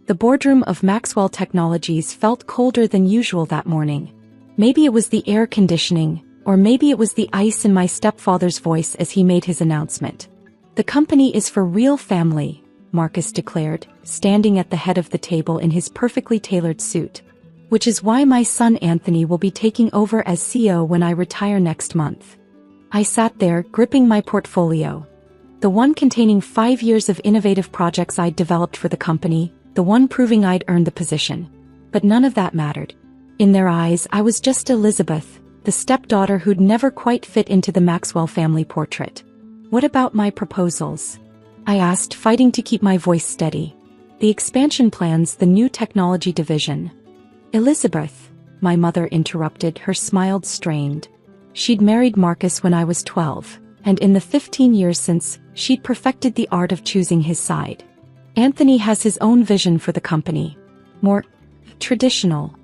The boardroom of Maxwell Technologies felt colder than usual that morning. Maybe it was the air conditioning, or maybe it was the ice in my stepfather's voice as he made his announcement. "The company is for real family," Marcus declared, standing at the head of the table in his perfectly tailored suit. "Which is why my son Anthony will be taking over as CEO when I retire next month." I sat there, gripping my portfolio. The one containing 5 years of innovative projects I'd developed for the company, the one proving I'd earned the position. But none of that mattered. In their eyes, I was just Elizabeth, the stepdaughter who'd never quite fit into the Maxwell family portrait. "What about my proposals?" I asked, fighting to keep my voice steady. "The expansion plans, the new technology division." "Elizabeth," my mother interrupted, her smile strained. She'd married Marcus when I was 12, and in the 15 years since, she'd perfected the art of choosing his side. "Anthony has his own vision for the company. More traditional,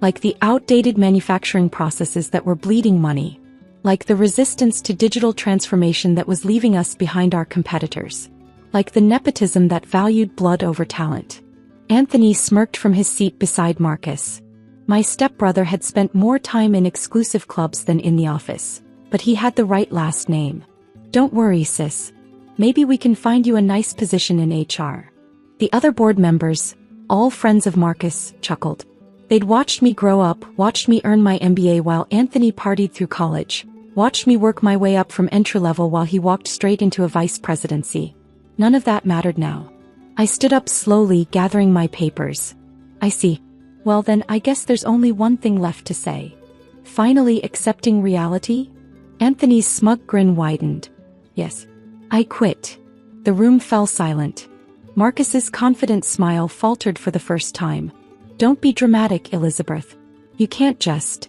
like the outdated manufacturing processes that were bleeding money, like the resistance to digital transformation that was leaving us behind our competitors, like the nepotism that valued blood over talent." Anthony smirked from his seat beside Marcus. My stepbrother had spent more time in exclusive clubs than in the office, but he had the right last name. "Don't worry, sis. Maybe we can find you a nice position in HR." The other board members, all friends of Marcus, chuckled. They'd watched me grow up, watched me earn my MBA while Anthony partied through college, watched me work my way up from entry-level while he walked straight into a vice presidency. None of that mattered now. I stood up slowly, gathering my papers. "I see. Well then, I guess there's only one thing left to say. Finally accepting reality?" Anthony's smug grin widened. "Yes. I quit." The room fell silent. Marcus's confident smile faltered for the first time. "Don't be dramatic, Elizabeth. You can't just..."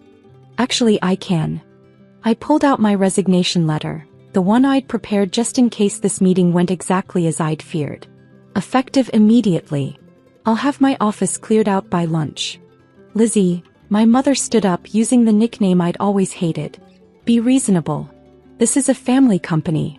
"Actually, I can." I pulled out my resignation letter, the one I'd prepared just in case this meeting went exactly as I'd feared. "Effective immediately. I'll have my office cleared out by lunch." "Lizzie," my mother stood up, using the nickname I'd always hated. "Be reasonable. This is a family company."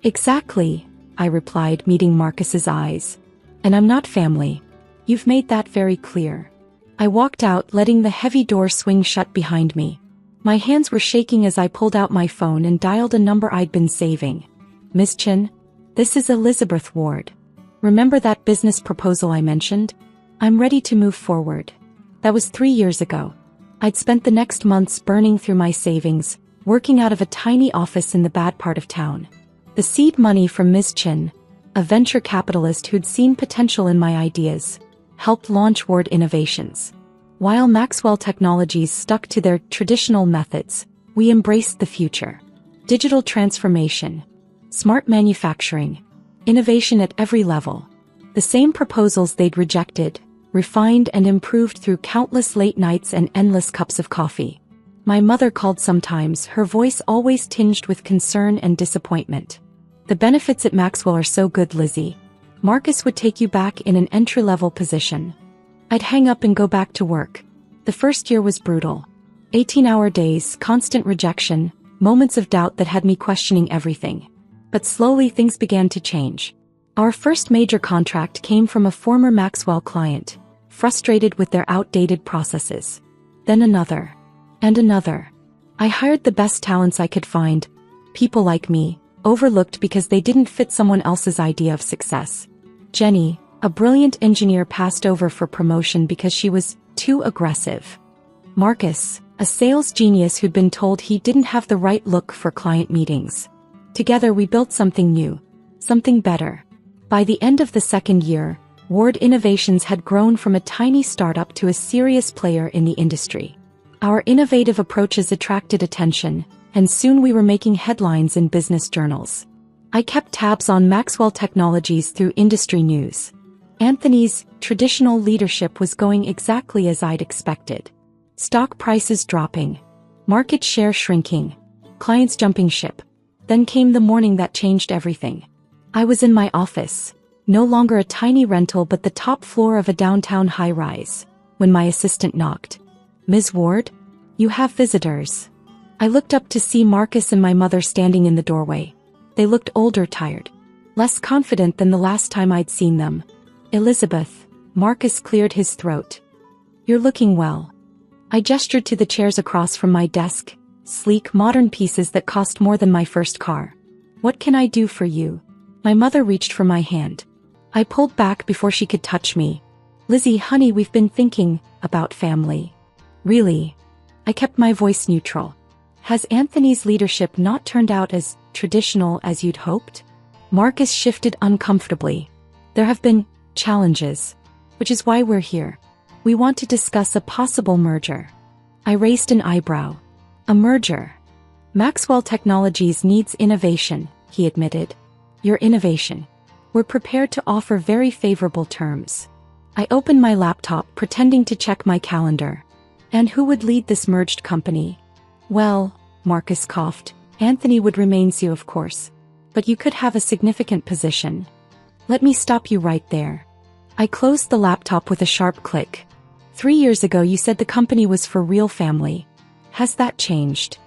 "Exactly," I replied, meeting Marcus's eyes. "And I'm not family. You've made that very clear." I walked out, letting the heavy door swing shut behind me. My hands were shaking as I pulled out my phone and dialed a number I'd been saving. "Miss Chin? This is Elizabeth Ward. Remember that business proposal I mentioned? I'm ready to move forward." That was 3 years ago. I'd spent the next months burning through my savings, working out of a tiny office in the bad part of town. The seed money from Ms. Chin, a venture capitalist who'd seen potential in my ideas, helped launch Ward Innovations. While Maxwell Technologies stuck to their traditional methods, we embraced the future. Digital transformation, smart manufacturing, innovation at every level. The same proposals they'd rejected, refined and improved through countless late nights and endless cups of coffee. My mother called sometimes, her voice always tinged with concern and disappointment. "The benefits at Maxwell are so good, Lizzie. Marcus would take you back in an entry-level position." I'd hang up and go back to work. The first year was brutal. 18-hour days, constant rejection, moments of doubt that had me questioning everything. But slowly things began to change. Our first major contract came from a former Maxwell client, frustrated with their outdated processes. Then another. And another. I hired the best talents I could find, people like me, overlooked because they didn't fit someone else's idea of success. Jenny, a brilliant engineer, passed over for promotion because she was too aggressive. Marcus, a sales genius who'd been told he didn't have the right look for client meetings. Together we built something new, something better. By the end of the second year, Ward Innovations had grown from a tiny startup to a serious player in the industry. Our innovative approaches attracted attention, and soon we were making headlines in business journals. I kept tabs on Maxwell Technologies through industry news. Anthony's traditional leadership was going exactly as I'd expected. Stock prices dropping, market share shrinking, clients jumping ship. Then came the morning that changed everything. I was in my office, no longer a tiny rental but the top floor of a downtown high-rise, when my assistant knocked. "Ms. Ward? You have visitors." I looked up to see Marcus and my mother standing in the doorway. They looked older, tired, less confident than the last time I'd seen them. Elizabeth, Marcus cleared his throat. You're looking well. I gestured to the chairs across from my desk, sleek, modern pieces that cost more than my first car. What can I do for you? My mother reached for my hand. I pulled back before she could touch me. Lizzie, honey, we've been thinking about family. Really? I kept my voice neutral. Has Anthony's leadership not turned out as traditional as you'd hoped? Marcus shifted uncomfortably. There have been challenges, which is why we're here. We want to discuss a possible merger. I raised an eyebrow. A merger? Maxwell Technologies needs innovation, he admitted. Your innovation. We're prepared to offer very favorable terms. I opened my laptop, pretending to check my calendar. And who would lead this merged company? Well, Marcus coughed, Anthony would remain CEO, of course. But you could have a significant position. Let me stop you right there. I closed the laptop with a sharp click. 3 years ago you said the company was for real family. Has that changed?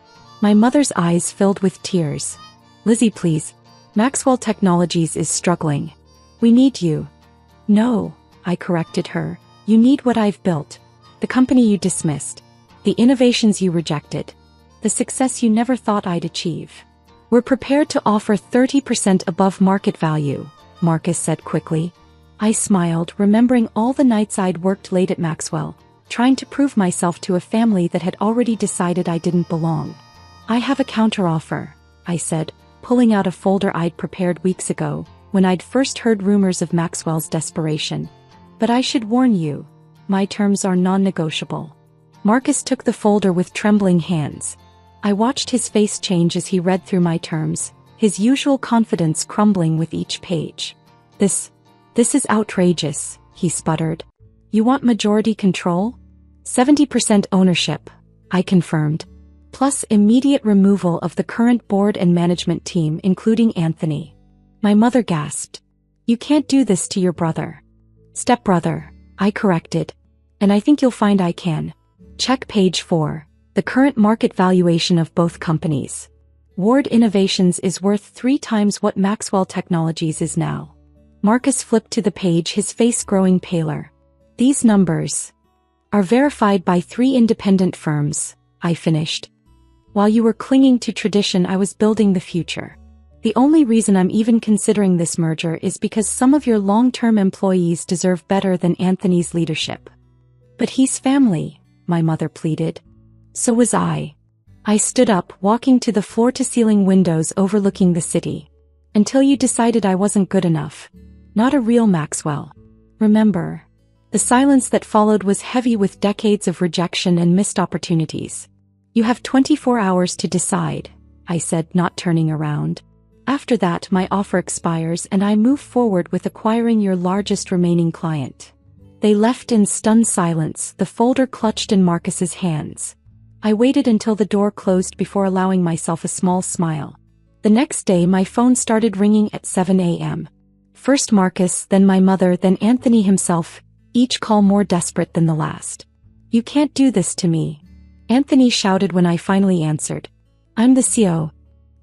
My mother's eyes filled with tears. Lizzie, please. Maxwell Technologies is struggling. We need you. No, I corrected her. You need what I've built. The company you dismissed. The innovations you rejected. The success you never thought I'd achieve. We're prepared to offer 30% above market value, Marcus said quickly. I smiled, remembering all the nights I'd worked late at Maxwell, trying to prove myself to a family that had already decided I didn't belong. I have a counteroffer, I said, pulling out a folder I'd prepared weeks ago, when I'd first heard rumors of Maxwell's desperation. But I should warn you, my terms are non-negotiable. Marcus took the folder with trembling hands. I watched his face change as he read through my terms, his usual confidence crumbling with each page. This is outrageous, he sputtered. You want majority control? 70% ownership, I confirmed. Plus immediate removal of the current board and management team, including Anthony. My mother gasped. You can't do this to your brother. Stepbrother, I corrected. And I think you'll find I can. Check page 4. The current market valuation of both companies. Ward Innovations is worth 3 times what Maxwell Technologies is now. Marcus flipped to the page, his face growing paler. These numbers are verified by 3 independent firms, I finished. While you were clinging to tradition, I was building the future. The only reason I'm even considering this merger is because some of your long-term employees deserve better than Anthony's leadership. But he's family, my mother pleaded. So was I. I stood up, walking to the floor-to-ceiling windows overlooking the city. Until you decided I wasn't good enough. Not a real Maxwell. Remember? The silence that followed was heavy with decades of rejection and missed opportunities. You have 24 hours to decide, I said, not turning around. After that, my offer expires and I move forward with acquiring your largest remaining client. They left in stunned silence, the folder clutched in Marcus's hands. I waited until the door closed before allowing myself a small smile. The next day my phone started ringing at 7 a.m. First Marcus, then my mother, then Anthony himself, each call more desperate than the last. You can't do this to me, Anthony shouted when I finally answered. I'm the CEO.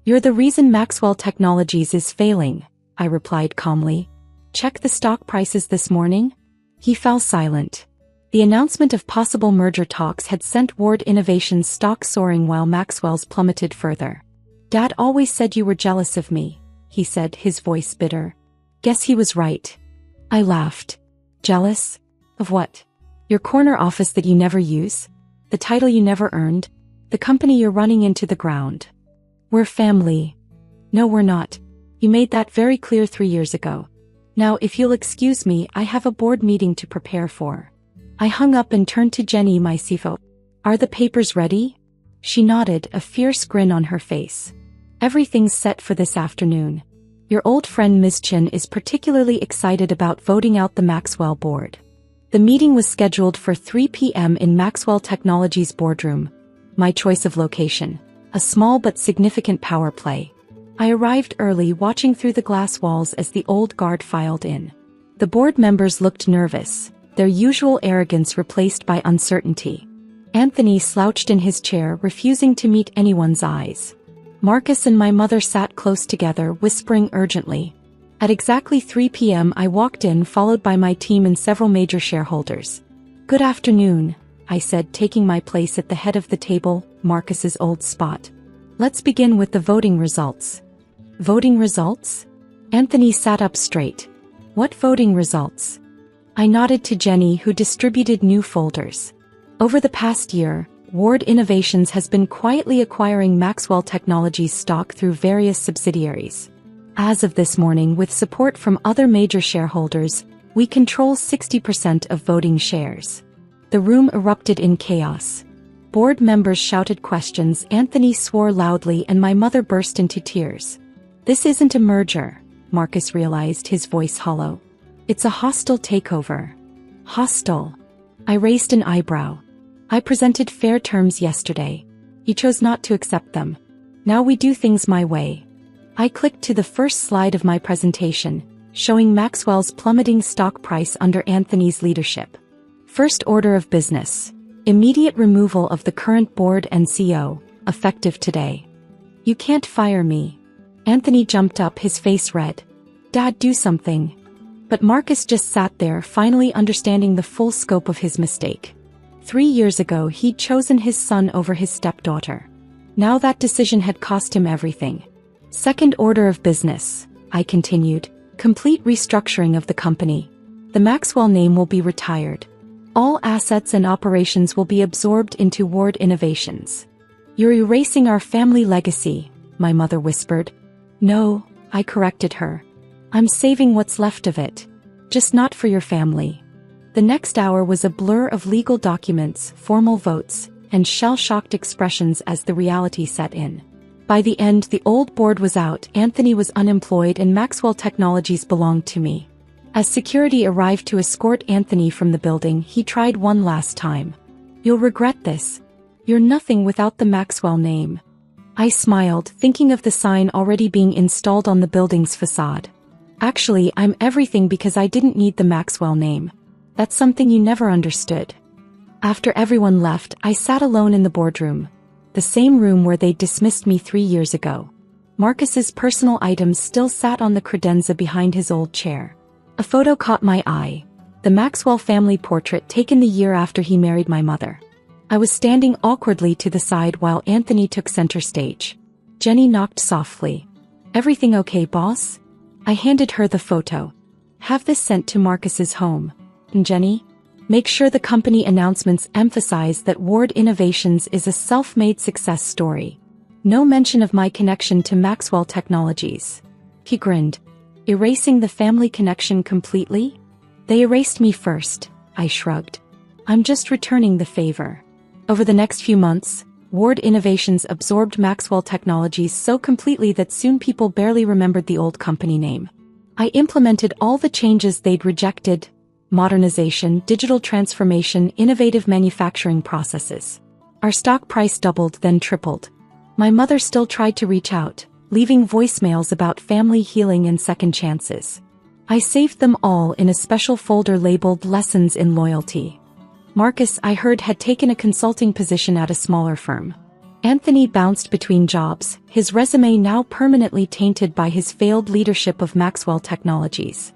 You're the reason Maxwell Technologies is failing, I replied calmly. Check the stock prices this morning? He fell silent. The announcement of possible merger talks had sent Ward Innovations' stock soaring while Maxwell's plummeted further. Dad always said you were jealous of me, he said, his voice bitter. Guess he was right. I laughed. Jealous? Of what? Your corner office that you never use? The title you never earned? The company you're running into the ground? We're family. No, we're not. You made that very clear 3 years ago. Now, if you'll excuse me, I have a board meeting to prepare for. I hung up and turned to Jenny, my CFO. Are the papers ready? She nodded, a fierce grin on her face. Everything's set for this afternoon. Your old friend Ms. Chin is particularly excited about voting out the Maxwell board. The meeting was scheduled for 3 p.m. in Maxwell Technologies boardroom. My choice of location. A small but significant power play. I arrived early, watching through the glass walls as the old guard filed in. The board members looked nervous, their usual arrogance replaced by uncertainty. Anthony slouched in his chair, refusing to meet anyone's eyes. Marcus and my mother sat close together, whispering urgently. At exactly 3 p.m. I walked in, followed by my team and several major shareholders. "Good afternoon," I said, taking my place at the head of the table, Marcus's old spot. "Let's begin with the voting results." "Voting results?" Anthony sat up straight. "What voting results?" I nodded to Jenny, who distributed new folders. Over the past year, Ward Innovations has been quietly acquiring Maxwell Technologies stock through various subsidiaries. As of this morning, with support from other major shareholders, we control 60% of voting shares. The room erupted in chaos. Board members shouted questions, Anthony swore loudly, and my mother burst into tears. "This isn't a merger," Marcus realized, his voice hollow. "It's a hostile takeover." "Hostile?" I raised an eyebrow. "I presented fair terms yesterday. You chose not to accept them. Now we do things my way." I clicked to the first slide of my presentation, showing Maxwell's plummeting stock price under Anthony's leadership. First order of business: immediate removal of the current board and CEO, effective today. "You can't fire me." Anthony jumped up, his face red. "Dad, do something." But Marcus just sat there, finally understanding the full scope of his mistake. 3 years ago, he'd chosen his son over his stepdaughter. Now that decision had cost him everything. Second order of business, I continued: complete restructuring of the company. The Maxwell name will be retired. All assets and operations will be absorbed into Ward Innovations. "You're erasing our family legacy," my mother whispered. "No," I corrected her. "I'm saving what's left of it. Just not for your family." The next hour was a blur of legal documents, formal votes, and shell-shocked expressions as the reality set in. By the end, the old board was out, Anthony was unemployed, and Maxwell Technologies belonged to me. As security arrived to escort Anthony from the building, he tried one last time. "You'll regret this. You're nothing without the Maxwell name." I smiled, thinking of the sign already being installed on the building's facade. "Actually, I'm everything because I didn't need the Maxwell name. That's something you never understood." After everyone left, I sat alone in the boardroom. The same room where they dismissed me 3 years ago. Marcus's personal items still sat on the credenza behind his old chair. A photo caught my eye. The Maxwell family portrait taken the year after he married my mother. I was standing awkwardly to the side while Anthony took center stage. Jenny knocked softly. "Everything okay, boss?" I handed her the photo. "Have this sent to Marcus's home. And Jenny, make sure the company announcements emphasize that Ward Innovations is a self-made success story. No mention of my connection to Maxwell Technologies." He grinned. "Erasing the family connection completely?" "They erased me first," I shrugged. "I'm just returning the favor." Over the next few months, Ward Innovations absorbed Maxwell Technologies so completely that soon people barely remembered the old company name. I implemented all the changes they'd rejected: modernization, digital transformation, innovative manufacturing processes. Our stock price doubled, then tripled. My mother still tried to reach out, leaving voicemails about family healing and second chances. I saved them all in a special folder labeled Lessons in Loyalty. Marcus, I heard, had taken a consulting position at a smaller firm. Anthony bounced between jobs, his resume now permanently tainted by his failed leadership of Maxwell Technologies.